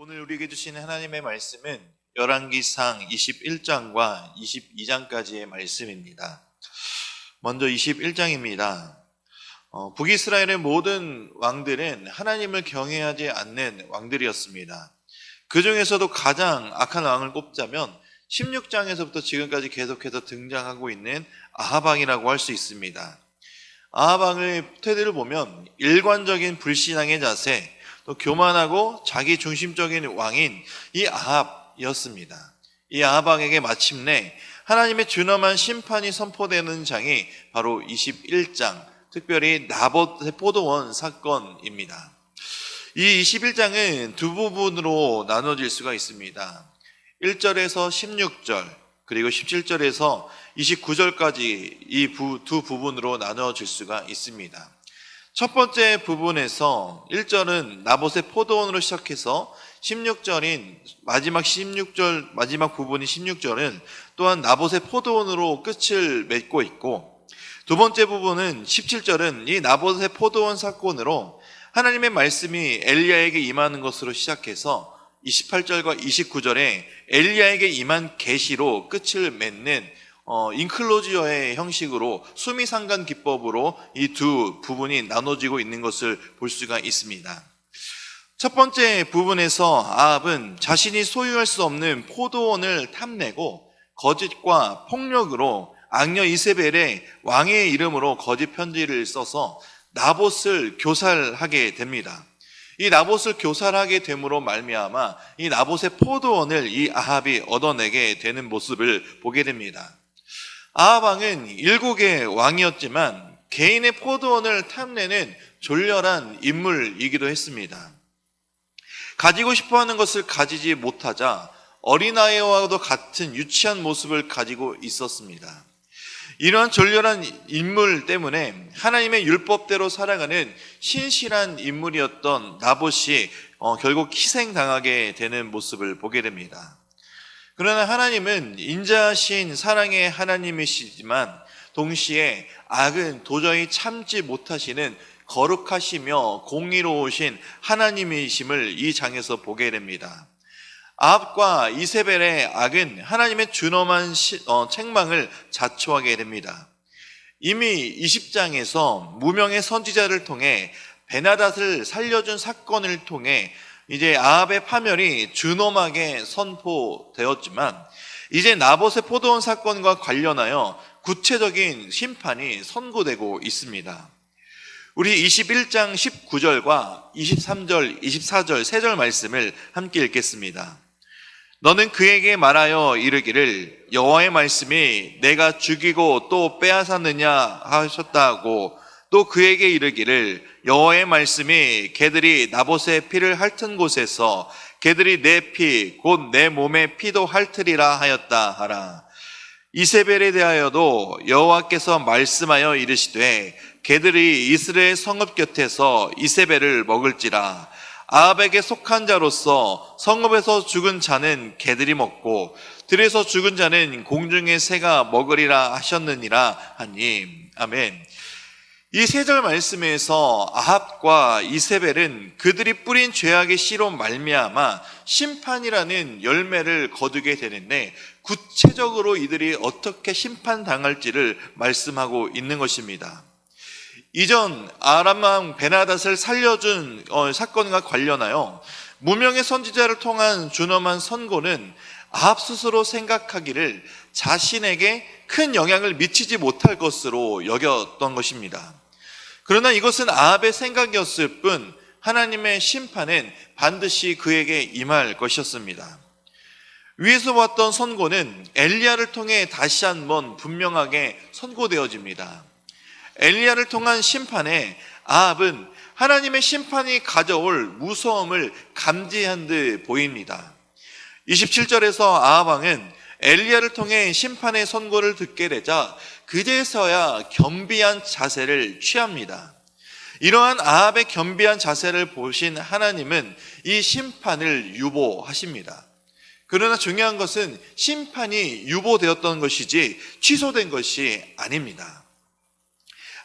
오늘 우리에게 주신 하나님의 말씀은 열왕기상 21장과 22장까지의 말씀입니다. 먼저 21장입니다. 북이스라엘의 모든 왕들은 하나님을 경외하지 않는 왕들이었습니다. 그 중에서도 가장 악한 왕을 꼽자면 16장에서부터 지금까지 계속해서 등장하고 있는 아합왕이라고 할 수 있습니다. 아합왕의 태도를 보면 일관적인 불신앙의 자세, 또 교만하고 자기 중심적인 왕인 이 아합이었습니다. 이 아합왕에게 마침내 하나님의 준엄한 심판이 선포되는 장이 바로 21장, 특별히 나봇의 포도원 사건입니다. 이 21장은 두 부분으로 나눠질 수가 있습니다. 1절에서 16절, 그리고 17절에서 29절까지 이 두 부분으로 나눠질 수가 있습니다. 첫 번째 부분에서 1절은 나봇의 포도원으로 시작해서 16절인 마지막 부분인 16절은 또한 나봇의 포도원으로 끝을 맺고 있고, 두 번째 부분은 17절은 이 나봇의 포도원 사건으로 하나님의 말씀이 엘리야에게 임하는 것으로 시작해서 28절과 29절에 엘리야에게 임한 계시로 끝을 맺는 인클로지어의 형식으로 수미상관 기법으로 이 두 부분이 나눠지고 있는 것을 볼 수가 있습니다. 첫 번째 부분에서 아합은 자신이 소유할 수 없는 포도원을 탐내고 거짓과 폭력으로 악녀 이세벨의 왕의 이름으로 거짓 편지를 써서 나봇을 교살하게 됩니다. 이 나봇을 교살하게 됨으로 말미암아 이 나봇의 포도원을 이 아합이 얻어내게 되는 모습을 보게 됩니다. 아합 왕은 일국의 왕이었지만 개인의 포도원을 탐내는 졸렬한 인물이기도 했습니다. 가지고 싶어하는 것을 가지지 못하자 어린아이와도 같은 유치한 모습을 가지고 있었습니다. 이러한 졸렬한 인물 때문에 하나님의 율법대로 살아가는 신실한 인물이었던 나봇이 결국 희생당하게 되는 모습을 보게 됩니다. 그러나 하나님은 인자하신 사랑의 하나님이시지만 동시에 악은 도저히 참지 못하시는 거룩하시며 공의로우신 하나님이심을 이 장에서 보게 됩니다. 아합과 이세벨의 악은 하나님의 준엄한 책망을 자초하게 됩니다. 이미 20장에서 무명의 선지자를 통해 베나닷을 살려준 사건을 통해 이제 아합의 파멸이 준엄하게 선포되었지만 이제 나봇의 포도원 사건과 관련하여 구체적인 심판이 선고되고 있습니다. 우리 21장 19절과 23절, 24절 세 절 말씀을 함께 읽겠습니다. 너는 그에게 말하여 이르기를 여호와의 말씀이 내가 죽이고 또 빼앗았느냐 하셨다고, 또 그에게 이르기를 여호와의 말씀이 개들이 나봇의 피를 핥은 곳에서 개들이 내 피 곧 내 몸의 피도 핥으리라 하였다 하라. 이세벨에 대하여도 여호와께서 말씀하여 이르시되 개들이 이스라엘 성읍 곁에서 이세벨을 먹을지라. 아합에게 속한 자로서 성읍에서 죽은 자는 개들이 먹고 들에서 죽은 자는 공중의 새가 먹으리라 하셨느니라 하니. 아멘. 이 세 절 말씀에서 아합과 이세벨은 그들이 뿌린 죄악의 씨로 말미암아 심판이라는 열매를 거두게 되는데, 구체적으로 이들이 어떻게 심판당할지를 말씀하고 있는 것입니다. 이전 아람 왕 베나닷을 살려준 사건과 관련하여 무명의 선지자를 통한 준엄한 선고는 아합 스스로 생각하기를 자신에게 큰 영향을 미치지 못할 것으로 여겼던 것입니다. 그러나 이것은 아합의 생각이었을 뿐 하나님의 심판은 반드시 그에게 임할 것이었습니다. 위에서 봤던 선고는 엘리야를 통해 다시 한번 분명하게 선고되어집니다. 엘리야를 통한 심판에 아합은 하나님의 심판이 가져올 무서움을 감지한 듯 보입니다. 27절에서 아합 왕은 엘리야를 통해 심판의 선고를 듣게 되자 그제서야 겸비한 자세를 취합니다. 이러한 아합의 겸비한 자세를 보신 하나님은 이 심판을 유보하십니다. 그러나 중요한 것은 심판이 유보되었던 것이지 취소된 것이 아닙니다.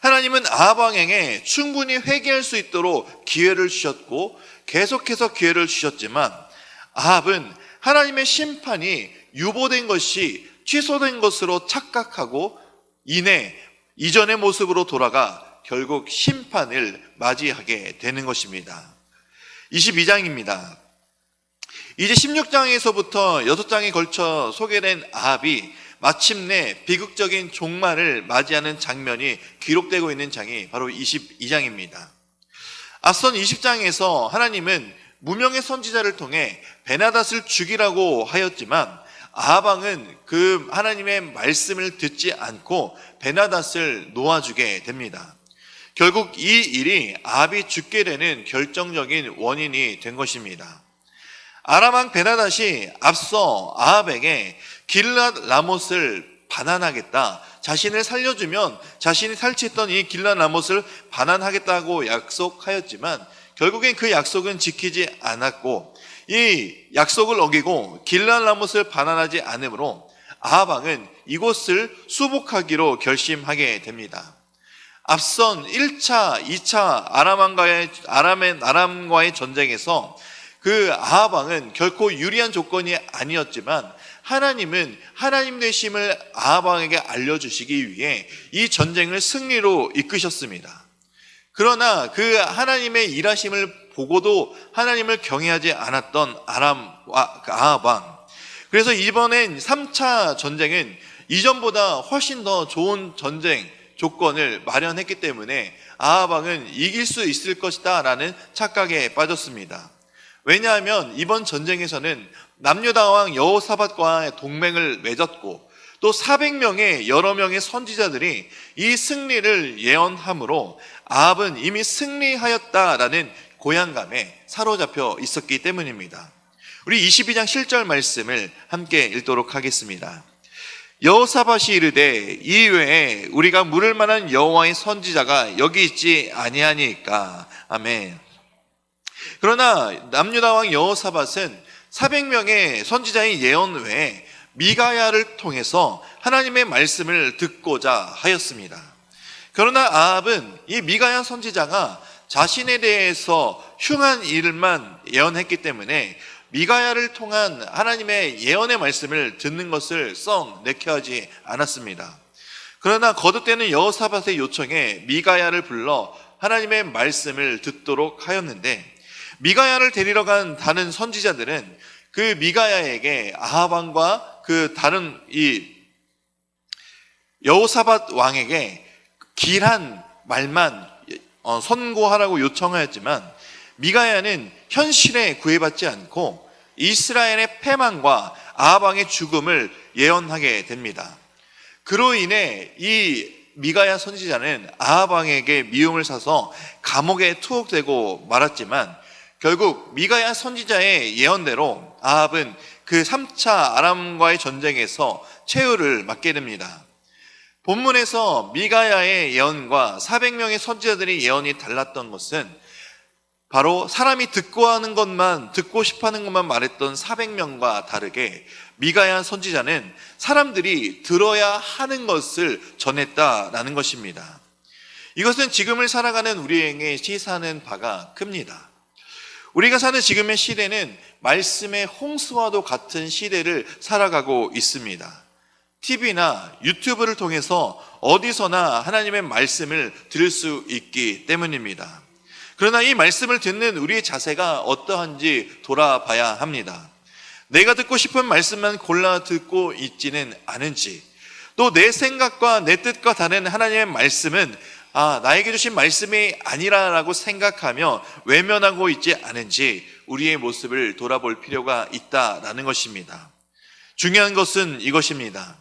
하나님은 아합 왕에게 충분히 회개할 수 있도록 기회를 주셨고 계속해서 기회를 주셨지만 아합은 하나님의 심판이 유보된 것이 취소된 것으로 착각하고 이전의 모습으로 돌아가 결국 심판을 맞이하게 되는 것입니다. 22장입니다. 이제 16장에서부터 6장에 걸쳐 소개된 아합이 마침내 비극적인 종말을 맞이하는 장면이 기록되고 있는 장이 바로 22장입니다. 앞선 20장에서 하나님은 무명의 선지자를 통해 베나닷을 죽이라고 하였지만 아합 왕은 그 하나님의 말씀을 듣지 않고 베나닷을 놓아주게 됩니다. 결국 이 일이 아합이 죽게 되는 결정적인 원인이 된 것입니다. 아람 왕 베나닷이 앞서 아합에게 길랏 라못을 반환하겠다, 자신을 살려주면 자신이 살취했던 이 길랏 라못을 반환하겠다고 약속하였지만 결국엔 그 약속은 지키지 않았고 이 약속을 어기고 길랏 라못을 반환하지 않으므로 아합 왕은 이곳을 수복하기로 결심하게 됩니다. 앞선 1차, 2차 아람과의 전쟁에서 그 아합 왕은 결코 유리한 조건이 아니었지만 하나님은 하나님 되심을 아합 왕에게 알려주시기 위해 이 전쟁을 승리로 이끄셨습니다. 그러나 그 하나님의 일하심을 보고도 하나님을 경외하지 않았던 아합 왕. 그래서 이번엔 3차 전쟁은 이전보다 훨씬 더 좋은 전쟁 조건을 마련했기 때문에 아합 왕은 이길 수 있을 것이다 라는 착각에 빠졌습니다. 왜냐하면 이번 전쟁에서는 남유다 왕 여호사밧과의 동맹을 맺었고 또 400명의 여러 명의 선지자들이 이 승리를 예언함으로 아합은 이미 승리하였다라는 고향감에 사로잡혀 있었기 때문입니다. 우리 22장 7절 말씀을 함께 읽도록 하겠습니다. 여호사밧이 이르되 이외에 우리가 물을 만한 여호와의 선지자가 여기 있지 아니하니까. 아멘. 그러나 남유다 왕 여호사밧은 400명의 선지자의 예언 외에 미가야를 통해서 하나님의 말씀을 듣고자 하였습니다. 그러나 아합은 이 미가야 선지자가 자신에 대해서 흉한 일만 예언했기 때문에 미가야를 통한 하나님의 예언의 말씀을 듣는 것을 썩 내켜하지 않았습니다. 그러나 거듭되는 여호사밧의 요청에 미가야를 불러 하나님의 말씀을 듣도록 하였는데 미가야를 데리러 간 다른 선지자들은 그 미가야에게 아합 왕과 그 다른 이 여호사밧 왕에게 길한 말만 선고하라고 요청하였지만 미가야는 현실에 구애받지 않고 이스라엘의 패망과 아합 왕의 죽음을 예언하게 됩니다. 그로 인해 이 미가야 선지자는 아합 왕에게 미움을 사서 감옥에 투옥되고 말았지만 결국 미가야 선지자의 예언대로 아합은 그 3차 아람과의 전쟁에서 최후를 맞게 됩니다. 본문에서 미가야의 예언과 400명의 선지자들의 예언이 달랐던 것은 바로 사람이 듣고 싶어하는 것만 말했던 400명과 다르게 미가야 선지자는 사람들이 들어야 하는 것을 전했다라는 것입니다. 이것은 지금을 살아가는 우리에게 시사하는 바가 큽니다. 우리가 사는 지금의 시대는 말씀의 홍수와도 같은 시대를 살아가고 있습니다. TV나 유튜브를 통해서 어디서나 하나님의 말씀을 들을 수 있기 때문입니다. 그러나 이 말씀을 듣는 우리의 자세가 어떠한지 돌아봐야 합니다. 내가 듣고 싶은 말씀만 골라 듣고 있지는 않은지, 또 내 생각과 내 뜻과 다른 하나님의 말씀은 나에게 주신 말씀이 아니라라고 생각하며 외면하고 있지 않은지 우리의 모습을 돌아볼 필요가 있다라는 것입니다. 중요한 것은 이것입니다.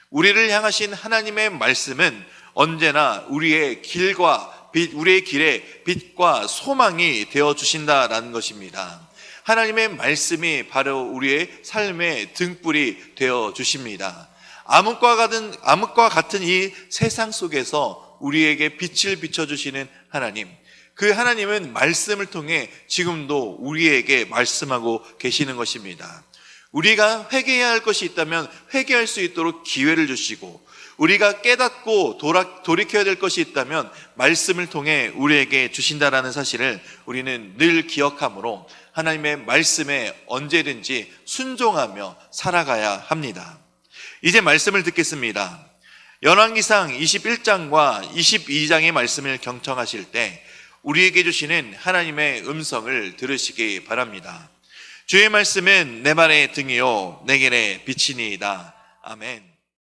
우리를 향하신 하나님의 말씀은 언제나 우리의 길에 빛과 소망이 되어 주신다라는 것입니다. 하나님의 말씀이 바로 우리의 삶의 등불이 되어 주십니다. 암흑과 같은 이 세상 속에서 우리에게 빛을 비춰주시는 하나님, 그 하나님은 말씀을 통해 지금도 우리에게 말씀하고 계시는 것입니다. 우리가 회개해야 할 것이 있다면 회개할 수 있도록 기회를 주시고, 우리가 깨닫고 돌이켜야 될 것이 있다면 말씀을 통해 우리에게 주신다라는 사실을 우리는 늘 기억함으로 하나님의 말씀에 언제든지 순종하며 살아가야 합니다. 이제 말씀을 듣겠습니다. 열왕기상 21장과 22장의 말씀을 경청하실 때 우리에게 주시는 하나님의 음성을 들으시기 바랍니다. 주의 말씀은 내 발의 등이요 내 길의 빛이니이다. 아멘.